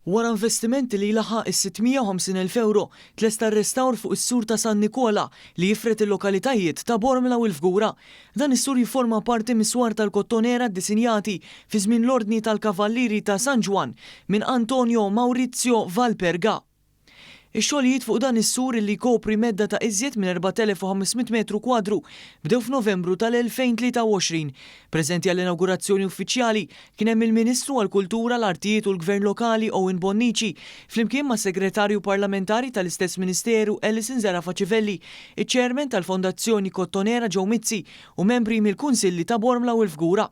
Wara investimenti li laħaq is-650,000 euro tlesta r-restawr fuq is-sur ta' San Nikola li jifret il-lokalitajiet ta' Bormla u l-Fgura. Dan is-sur jiforma parti mis-swar tal-kottonera ddisinjati fi żmien l-Ordni tal-Kavalliri ta' San Ġwan minn Antonio Maurizio Valperga. Ix-xogħlijiet fuq dan is-sur li jkopri medda ta' iżjed minn 4500 metru kwadru bdew f'Novembru tal-2023. Preżenti għall-inaugurazzjoni uffiċjali kien hemm il-Ministru għall-Kultura, l-Artijiet u l-Gvern Lokali Owen Bonnici flimkien ma' Segretarju Parlamentari tal-istess Ministeru Ellison Zarafaċivelli, iċ-Chairman tal-Fondazzjoni Kottonera Joe Mizzi u membri mill-Kunsilli ta' Bormla u l-Fgura.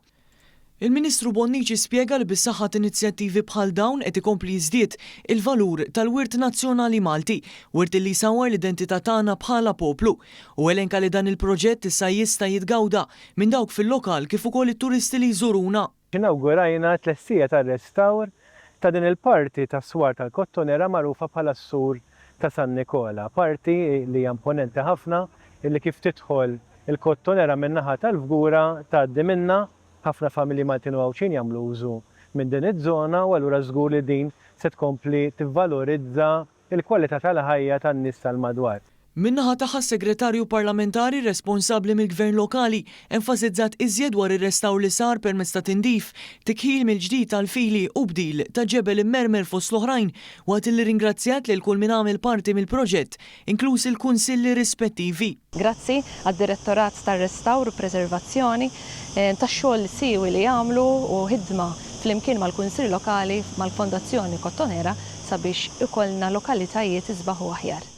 Il-Ministru Bonnici spjega li bis-saħħat inizjattivi bħal dawn qed ikompli jiżdied il-valur tal-wirt nazzjonali Malti, wirt li jsawwar l-identità tagħna bħala poplu, u elenka li dan il-proġett issa jista' jitgawda minn dawk fil-lokal kif ukoll it-turisti li jżuruna. Inawgurajna tlessija tar-restawr ta' din il-parti tas-swar tal-Kottonera magħrufa bħala s-sur ta' San Nikola, parti li hija imponenti ħafna illi kif tidħol il-Kottonera min-naħa tal-Fgura tgħaddi minnha. Ħafna familji Maltin u Għawċin jagħmlu użu minn din iż-żona u allura żgur li din se tkompli tivvalorizza l-kwalità tal-ħajja tan-nies tal-madwar. Min-naħa tagħha segretarju parlamentari responsabbli mill-Gvern Lokali enfasizzat iżjed dwar ir-restawr li sar permezz ta' tindif, tikħil mill-ġdid tal-fili u bdil ta' ġebel immermer fost l-oħrajn waqt li ringrazzjat lil kull min għamel parti mill-proġett, inkluż il-kunsilli rispettivi. Grazzi għad-Direttorat tar-Restawr u Preservazzjoni tax-xogħol siewi li jagħmlu u ħidma flimkien mal-Kunsill Lokali mal-Fondazzjoni Kottonera sabiex ikollna lokalitajiet isbaħu aħjar.